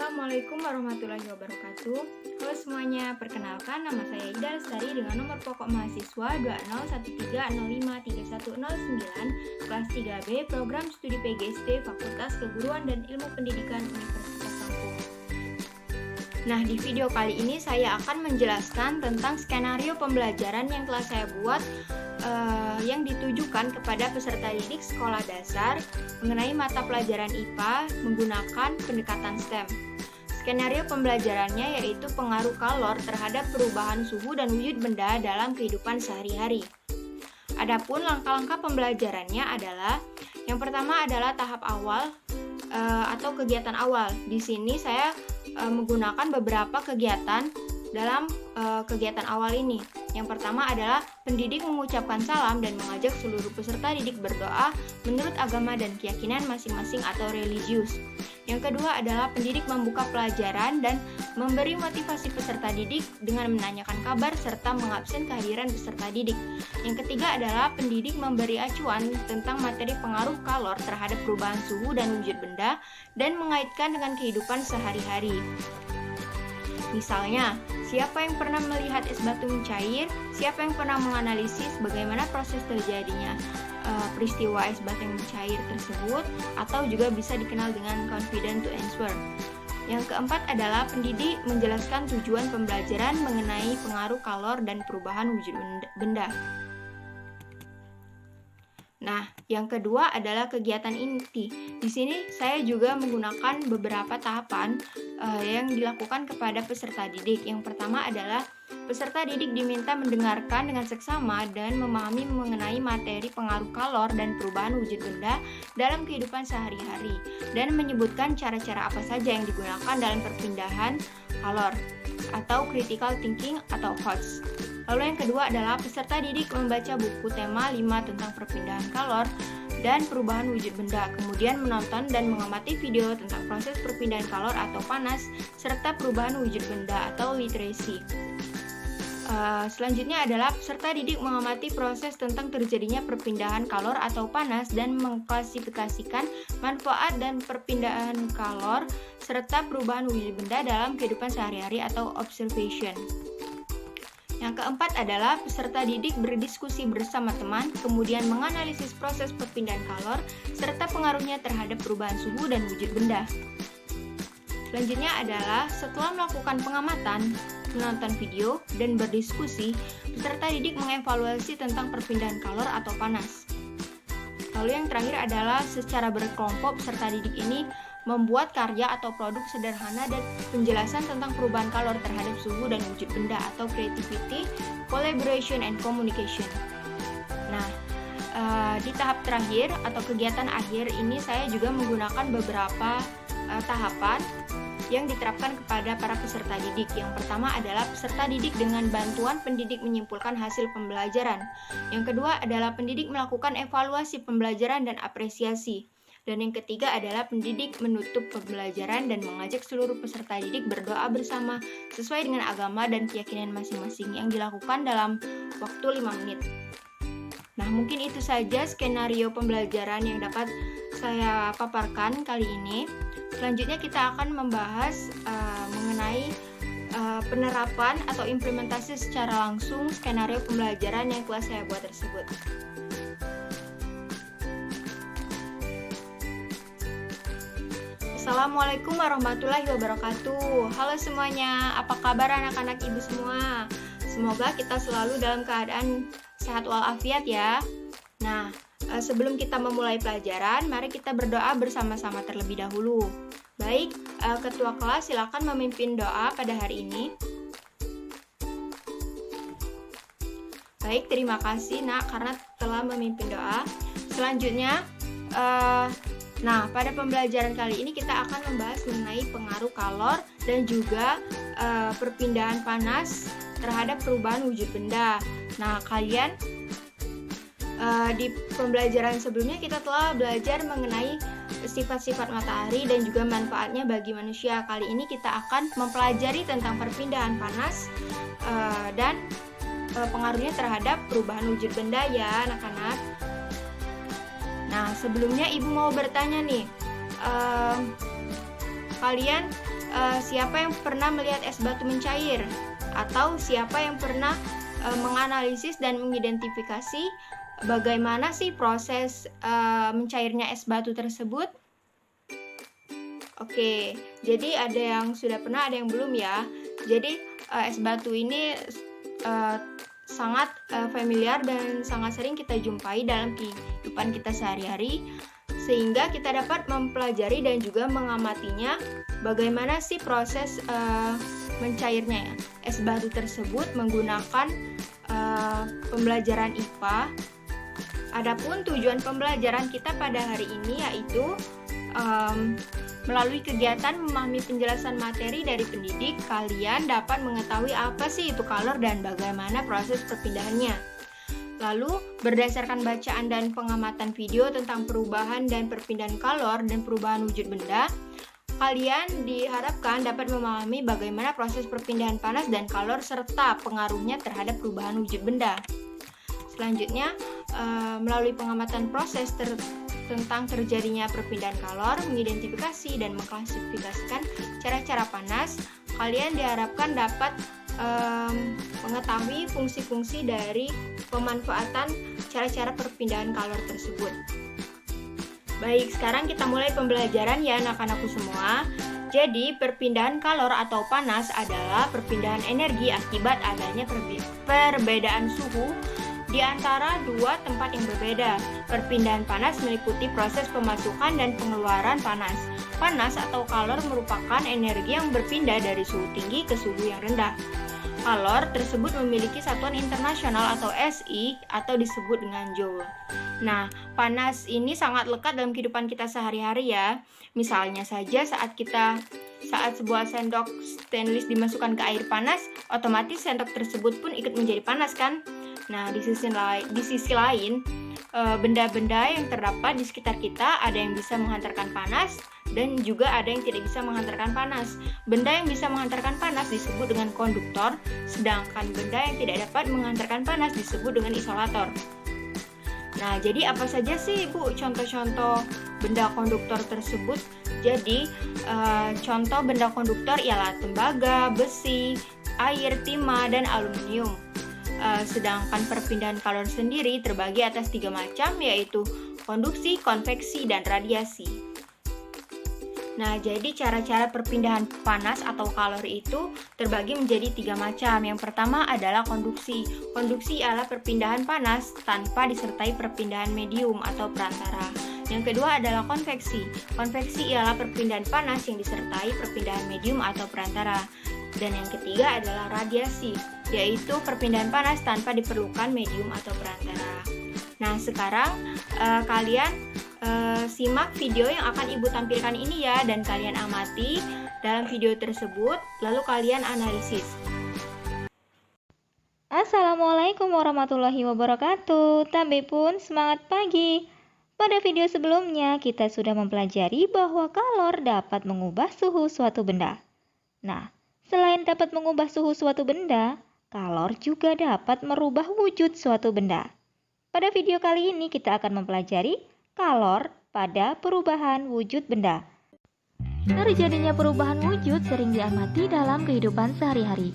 Assalamualaikum warahmatullahi wabarakatuh. Halo semuanya, perkenalkan nama saya Ida Lestari dengan nomor pokok mahasiswa 2013053109 kelas 3B Program Studi PGSD Fakultas Keguruan dan Ilmu Pendidikan Universitas Lampung. Nah, di video kali ini saya akan menjelaskan tentang skenario pembelajaran yang telah saya buat yang ditujukan kepada peserta didik sekolah dasar mengenai mata pelajaran IPA menggunakan pendekatan STEM. Skenario pembelajarannya yaitu pengaruh kalor terhadap perubahan suhu dan wujud benda dalam kehidupan sehari-hari. Adapun langkah-langkah pembelajarannya adalah yang pertama adalah tahap awal atau kegiatan awal. Di sini saya menggunakan beberapa kegiatan dalam kegiatan awal ini. Yang pertama adalah pendidik mengucapkan salam dan mengajak seluruh peserta didik berdoa menurut agama dan keyakinan masing-masing atau religius. Yang kedua adalah pendidik membuka pelajaran dan memberi motivasi peserta didik dengan menanyakan kabar serta mengabsen kehadiran peserta didik. Yang ketiga adalah pendidik memberi acuan tentang materi pengaruh kalor terhadap perubahan suhu dan wujud benda dan mengaitkan dengan kehidupan sehari-hari. Misalnya, siapa yang pernah melihat es batu mencair? Siapa yang pernah menganalisis bagaimana proses terjadinya peristiwa es batu yang mencair tersebut? Atau juga bisa dikenal dengan confident to answer. Yang keempat adalah pendidik menjelaskan tujuan pembelajaran mengenai pengaruh kalor dan perubahan wujud benda. Nah, yang kedua adalah kegiatan inti. Di sini saya juga menggunakan beberapa tahapan yang dilakukan kepada peserta didik. Yang pertama adalah peserta didik diminta mendengarkan dengan seksama dan memahami mengenai materi pengaruh kalor dan perubahan wujud benda dalam kehidupan sehari-hari dan menyebutkan cara-cara apa saja yang digunakan dalam perpindahan kalor atau critical thinking atau HOTS. Lalu yang kedua adalah peserta didik membaca buku tema 5 tentang perpindahan kalor dan perubahan wujud benda, kemudian menonton dan mengamati video tentang proses perpindahan kalor atau panas, serta perubahan wujud benda atau literacy. Selanjutnya adalah peserta didik mengamati proses tentang terjadinya perpindahan kalor atau panas dan mengklasifikasikan manfaat dan perpindahan kalor serta perubahan wujud benda dalam kehidupan sehari-hari atau observation. Yang keempat adalah peserta didik berdiskusi bersama teman, kemudian menganalisis proses perpindahan kalor serta pengaruhnya terhadap perubahan suhu dan wujud benda. Selanjutnya adalah setelah melakukan pengamatan, menonton video, dan berdiskusi, peserta didik mengevaluasi tentang perpindahan kalor atau panas. Lalu yang terakhir adalah secara berkelompok peserta didik ini membuat karya atau produk sederhana dan penjelasan tentang perubahan kalor terhadap suhu dan wujud benda atau creativity, collaboration, and communication. Nah, di tahap terakhir atau kegiatan akhir ini saya juga menggunakan beberapa tahapan yang diterapkan kepada para peserta didik. Yang pertama adalah peserta didik dengan bantuan pendidik menyimpulkan hasil pembelajaran. Yang kedua adalah pendidik melakukan evaluasi pembelajaran dan apresiasi. Dan yang ketiga adalah pendidik menutup pembelajaran dan mengajak seluruh peserta didik berdoa bersama sesuai dengan agama dan keyakinan masing-masing yang dilakukan dalam waktu 5 menit. Nah, mungkin itu saja skenario pembelajaran yang dapat saya paparkan kali ini. Selanjutnya kita akan membahas mengenai penerapan atau implementasi secara langsung skenario pembelajaran yang telah saya buat tersebut. Assalamualaikum warahmatullahi wabarakatuh. Halo semuanya, apa kabar anak-anak ibu semua? Semoga kita selalu dalam keadaan sehat walafiat ya. Nah, sebelum kita memulai pelajaran, mari kita berdoa bersama-sama terlebih dahulu. Baik, ketua kelas silakan memimpin doa pada hari ini. Baik, terima kasih Nak karena telah memimpin doa. Selanjutnya, nah, pada pembelajaran kali ini kita akan membahas mengenai pengaruh kalor dan juga perpindahan panas terhadap perubahan wujud benda. Nah, kalian di pembelajaran sebelumnya kita telah belajar mengenai sifat-sifat matahari dan juga manfaatnya bagi manusia. Kali ini kita akan mempelajari tentang perpindahan panas dan pengaruhnya terhadap perubahan wujud benda ya anak-anak. Nah, sebelumnya Ibu mau bertanya nih, kalian siapa yang pernah melihat es batu mencair? Atau siapa yang pernah menganalisis dan mengidentifikasi bagaimana sih proses mencairnya es batu tersebut? Oke, jadi ada yang sudah pernah, ada yang belum ya. Jadi es batu ini sangat familiar dan sangat sering kita jumpai dalam kehidupan kita sehari-hari, sehingga kita dapat mempelajari dan juga mengamatinya bagaimana sih proses mencairnya es batu tersebut menggunakan pembelajaran IPA. Adapun tujuan pembelajaran kita pada hari ini yaitu melalui kegiatan memahami penjelasan materi dari pendidik, kalian dapat mengetahui apa sih itu kalor dan bagaimana proses perpindahannya. Lalu, berdasarkan bacaan dan pengamatan video tentang perubahan dan perpindahan kalor dan perubahan wujud benda, kalian diharapkan dapat memahami bagaimana proses perpindahan panas dan kalor serta pengaruhnya terhadap perubahan wujud benda. Selanjutnya, melalui pengamatan proses tentang terjadinya perpindahan kalor, mengidentifikasi dan mengklasifikasikan cara-cara panas, kalian diharapkan dapat mengetahui fungsi-fungsi dari pemanfaatan cara-cara perpindahan kalor tersebut. Baik, sekarang kita mulai pembelajaran ya anak-anakku semua. Jadi, perpindahan kalor atau panas adalah perpindahan energi akibat adanya perbedaan suhu di antara dua tempat yang berbeda. Perpindahan panas meliputi proses pemasukan dan pengeluaran panas. Panas atau kalor merupakan energi yang berpindah dari suhu tinggi ke suhu yang rendah. Kalor tersebut memiliki satuan internasional atau SI atau disebut dengan Joule. Nah, panas ini sangat lekat dalam kehidupan kita sehari-hari ya. Misalnya saja saat sebuah sendok stainless dimasukkan ke air panas, otomatis sendok tersebut pun ikut menjadi panas kan? Nah, di sisi lain, benda-benda yang terdapat di sekitar kita ada yang bisa menghantarkan panas dan juga ada yang tidak bisa menghantarkan panas. Benda yang bisa menghantarkan panas disebut dengan konduktor, sedangkan benda yang tidak dapat menghantarkan panas disebut dengan isolator. Nah, jadi apa saja sih Bu contoh-contoh benda konduktor tersebut? Jadi, contoh benda konduktor ialah tembaga, besi, air, timah, dan aluminium. Sedangkan perpindahan kalor sendiri terbagi atas 3 macam, yaitu konduksi, konveksi, dan radiasi. Nah, jadi cara-cara perpindahan panas atau kalor itu terbagi menjadi 3 macam. Yang pertama adalah konduksi. Konduksi adalah perpindahan panas tanpa disertai perpindahan medium atau perantara. Yang kedua adalah konveksi. Konveksi ialah perpindahan panas yang disertai perpindahan medium atau perantara. Dan yang ketiga adalah radiasi, yaitu perpindahan panas tanpa diperlukan medium atau perantara. Nah, sekarang kalian simak video yang akan Ibu tampilkan ini ya, dan kalian amati dalam video tersebut, lalu kalian analisis. Assalamualaikum warahmatullahi wabarakatuh. Tambe pun semangat pagi. Pada video sebelumnya kita sudah mempelajari bahwa kalor dapat mengubah suhu suatu benda. Nah, selain dapat mengubah suhu suatu benda, kalor juga dapat merubah wujud suatu benda. Pada video kali ini kita akan mempelajari kalor pada perubahan wujud benda. Terjadinya perubahan wujud sering diamati dalam kehidupan sehari-hari.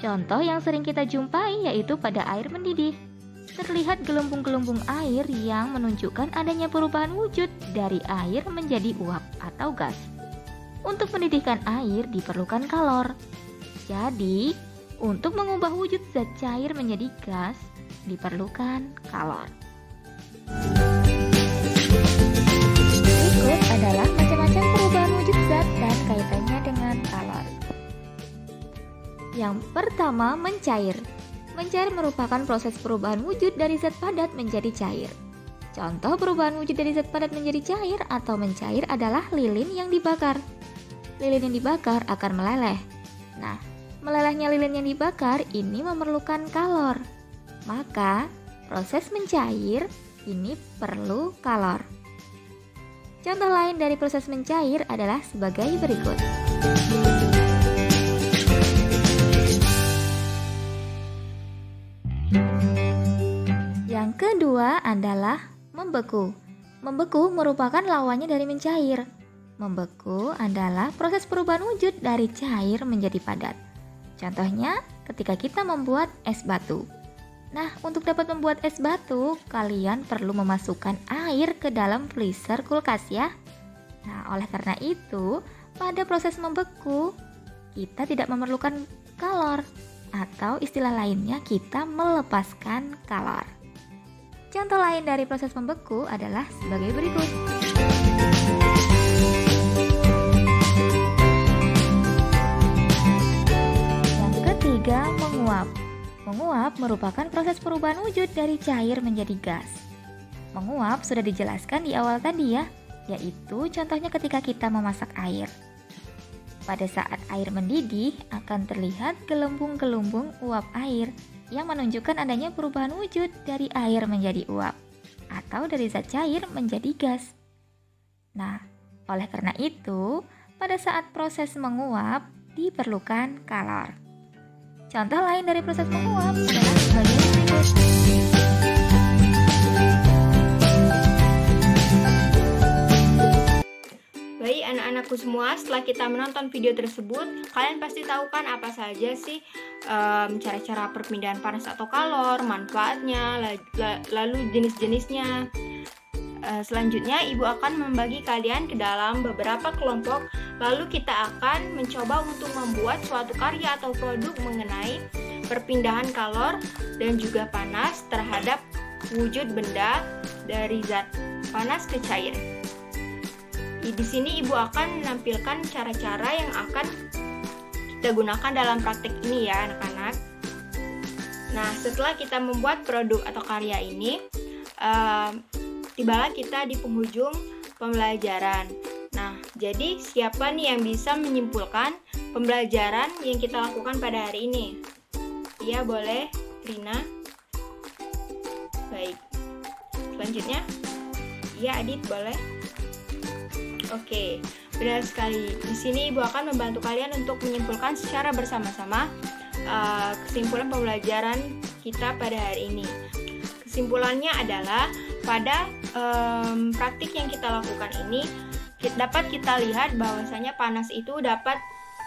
Contoh yang sering kita jumpai yaitu pada air mendidih. Terlihat gelembung-gelembung air yang menunjukkan adanya perubahan wujud dari air menjadi uap atau gas. Untuk mendidihkan air diperlukan kalor. Jadi, untuk mengubah wujud zat cair menjadi gas diperlukan kalor. Berikut adalah macam-macam perubahan wujud zat dan kaitannya dengan kalor. Yang pertama, mencair. Mencair merupakan proses perubahan wujud dari zat padat menjadi cair. Contoh perubahan wujud dari zat padat menjadi cair atau mencair adalah lilin yang dibakar. Lilin yang dibakar akan meleleh. Nah, melelehnya lilin yang dibakar ini memerlukan kalor. Maka, proses mencair ini perlu kalor. Contoh lain dari proses mencair adalah sebagai berikut. Yang kedua adalah membeku. Membeku merupakan lawannya dari mencair. Membeku adalah proses perubahan wujud dari cair menjadi padat. Contohnya, ketika kita membuat es batu. Nah, untuk dapat membuat es batu, kalian perlu memasukkan air ke dalam freezer kulkas ya. Nah, oleh karena itu, pada proses membeku, kita tidak memerlukan kalor, atau istilah lainnya kita melepaskan kalor. Contoh lain dari proses membeku adalah sebagai berikut. Yang ketiga, menguap. Menguap merupakan proses perubahan wujud dari cair menjadi gas. Menguap sudah dijelaskan di awal tadi ya, yaitu contohnya ketika kita memasak air. Pada saat air mendidih, akan terlihat gelembung-gelembung uap air yang menunjukkan adanya perubahan wujud dari air menjadi uap atau dari zat cair menjadi gas. Nah, oleh karena itu, pada saat proses menguap diperlukan kalor. Contoh lain dari proses menguap adalah sebagai berikut. Baik anak-anakku semua, setelah kita menonton video tersebut, kalian pasti tahu kan apa saja sih cara-cara perpindahan panas atau kalor, manfaatnya, lalu jenis-jenisnya. Selanjutnya, Ibu akan membagi kalian ke dalam beberapa kelompok, lalu kita akan mencoba untuk membuat suatu karya atau produk mengenai perpindahan kalor dan juga panas terhadap wujud benda dari zat panas ke cair. Di sini Ibu akan menampilkan cara-cara yang akan kita gunakan dalam praktek ini ya anak-anak. Nah, setelah kita membuat produk atau karya ini, tibalah kita di penghujung pembelajaran. Nah, jadi siapa nih yang bisa menyimpulkan pembelajaran yang kita lakukan pada hari ini? Iya, boleh, Rina. Baik. Selanjutnya, iya Adit, boleh. Oke, benar sekali. Di sini Ibu akan membantu kalian untuk menyimpulkan secara bersama-sama kesimpulan pembelajaran kita pada hari ini. Kesimpulannya adalah pada praktik yang kita lakukan ini dapat kita lihat bahwasanya panas itu dapat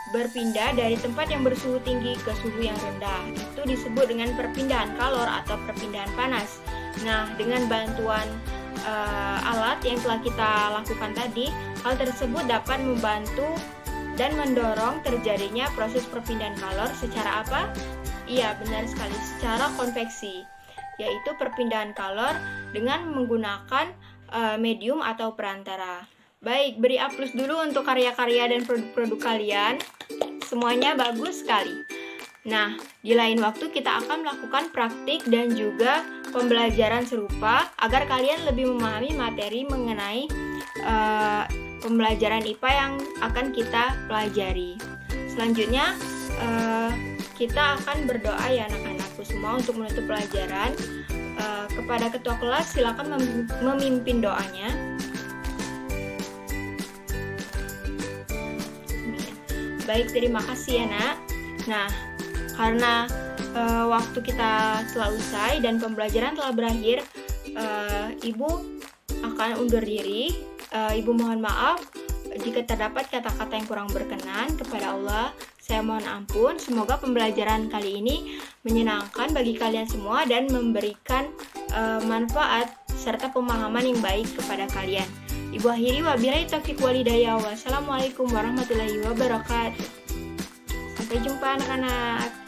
berpindah dari tempat yang bersuhu tinggi ke suhu yang rendah. Itu disebut dengan perpindahan kalor atau perpindahan panas. Nah, dengan bantuan alat yang telah kita lakukan tadi, hal tersebut dapat membantu dan mendorong terjadinya proses perpindahan kalor secara apa? Iya, benar sekali, secara konveksi, yaitu perpindahan kalor dengan menggunakan medium atau perantara. Baik, beri aplaus dulu untuk karya-karya dan produk-produk kalian. Semuanya bagus sekali. Nah, di lain waktu kita akan melakukan praktik dan juga pembelajaran serupa agar kalian lebih memahami materi mengenai pembelajaran IPA yang akan kita pelajari. Selanjutnya, kita akan berdoa ya anak-anakku semua untuk menutup pelajaran. Kepada ketua kelas silakan memimpin doanya. Baik, terima kasih ya nak. Nah, karena waktu kita telah usai dan pembelajaran telah berakhir, Ibu akan undur diri. Ibu mohon maaf jika terdapat kata-kata yang kurang berkenan. Kepada Allah saya mohon ampun. Semoga pembelajaran kali ini menyenangkan bagi kalian semua dan memberikan manfaat serta pemahaman yang baik kepada kalian. Ibu akhiri wabillahi taufiq walhidayah. Wassalamualaikum warahmatullahi wabarakatuh. Sampai jumpa anak-anak.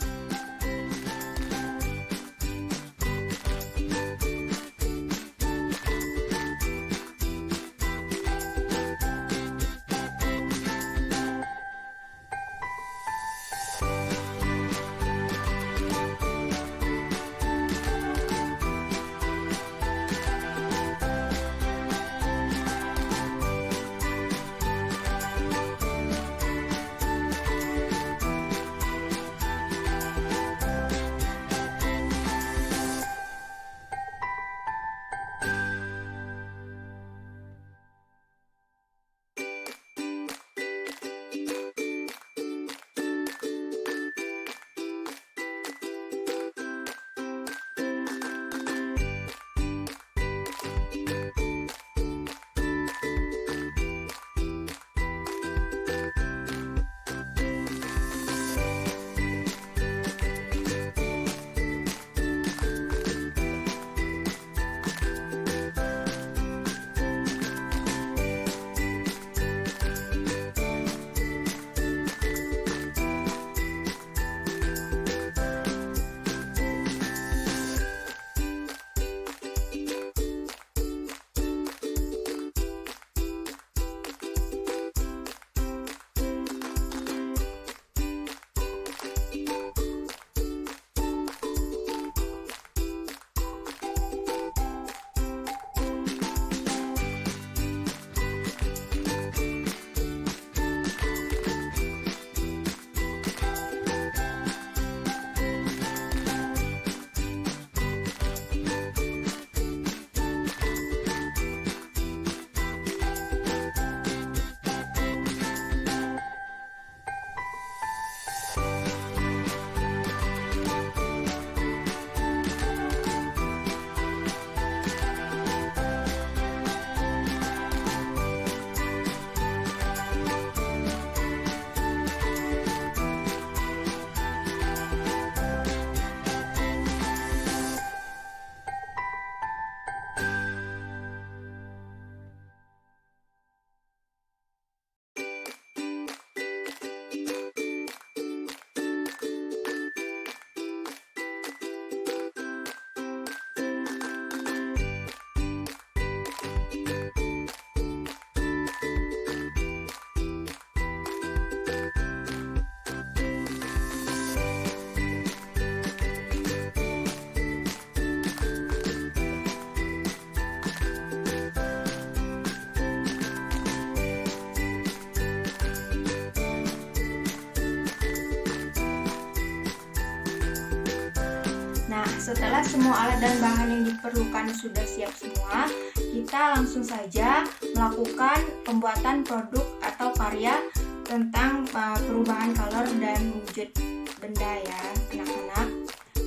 setelah semua alat dan bahan yang diperlukan sudah siap semua, kita langsung saja melakukan pembuatan produk atau karya tentang perubahan kolor dan wujud benda ya anak-anak.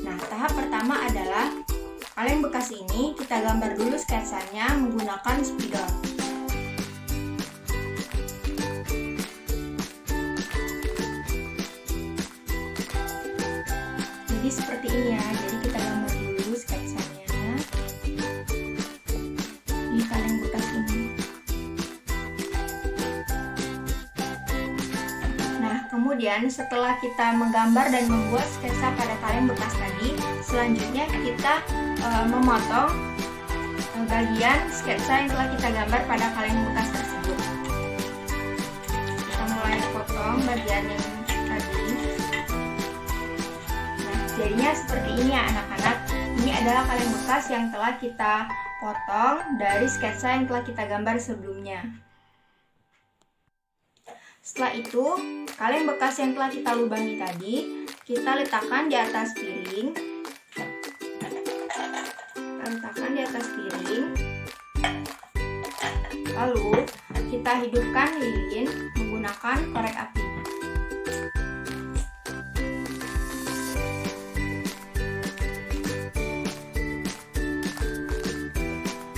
Nah, tahap pertama adalah kaleng bekas ini kita gambar dulu sketsanya menggunakan spidol. Jadi seperti ini ya, jadi kita gambar dulu sketsanya di kaleng bekas ini. Nah, kemudian setelah kita menggambar dan membuat sketsa pada kaleng bekas tadi, selanjutnya kita memotong bagian sketsa yang telah kita gambar pada kaleng bekas tersebut. Kita mulai potong bagian yang tadi. Nah, jadinya seperti ini ya anak-anak. Ini adalah kaleng bekas yang telah kita potong dari sketsa yang telah kita gambar sebelumnya. Setelah itu, kaleng bekas yang telah kita lubangi tadi, kita letakkan di atas piring. Lalu, kita hidupkan lilin menggunakan korek api.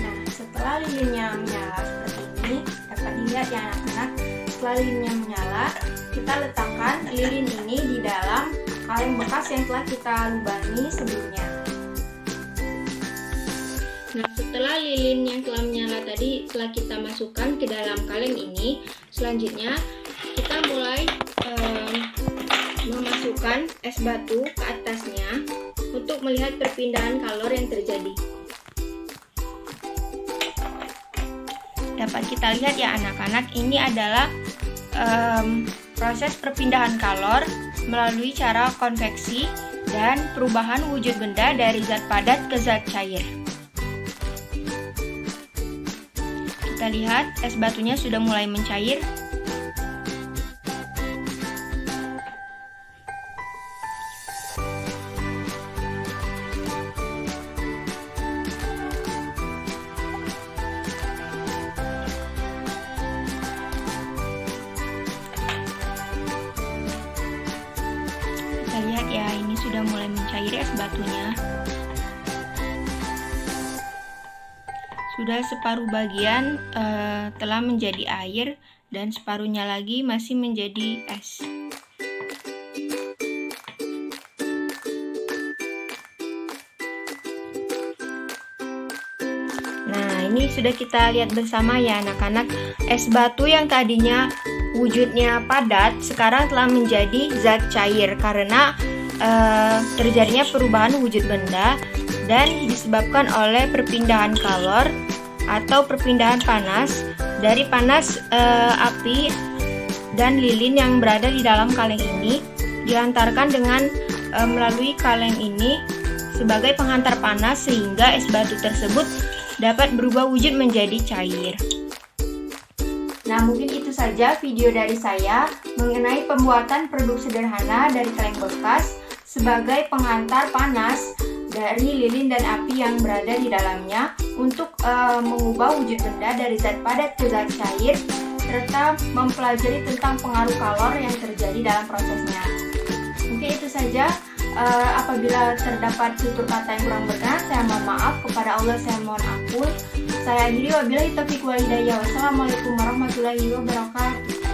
Nah, setelah lilinnya menyala seperti ini, dapat dilihat ya anak-anak. Setelah lilinnya menyala, kita letakkan lilin ini di dalam kaleng bekas yang telah kita lubangi sebelumnya. Nah, setelah lilin yang telah menyala tadi telah kita masukkan ke dalam kaleng ini, selanjutnya kita mulai memasukkan es batu ke atasnya untuk melihat perpindahan kolor yang terjadi. Dapat kita lihat ya anak-anak, ini adalah proses perpindahan kolor melalui cara konveksi dan perubahan wujud benda dari zat padat ke zat cair. Kita lihat es batunya sudah mulai mencair. Kita lihat ya, ini sudah mulai mencair es batunya. Sudah separuh bagian telah menjadi air dan separuhnya lagi masih menjadi es. Nah, ini sudah kita lihat bersama ya anak-anak. Es batu yang tadinya wujudnya padat sekarang telah menjadi zat cair karena terjadinya perubahan wujud benda dan disebabkan oleh perpindahan kolor atau perpindahan panas dari panas api dan lilin yang berada di dalam kaleng ini diantarkan dengan melalui kaleng ini sebagai penghantar panas sehingga es batu tersebut dapat berubah wujud menjadi cair. Nah, mungkin itu saja video dari saya mengenai pembuatan produk sederhana dari kaleng bekas sebagai penghantar panas dari lilin dan api yang berada di dalamnya untuk mengubah wujud benda dari zat padat ke zat cair serta mempelajari tentang pengaruh kolor yang terjadi dalam prosesnya. Mungkin itu saja. Apabila terdapat tutur kata yang kurang berkenan, saya mohon maaf. Kepada Allah saya mohon ampun. Saya akhiri wabillahi taufiq wal hidayah. Wassalamualaikum warahmatullahi wabarakatuh.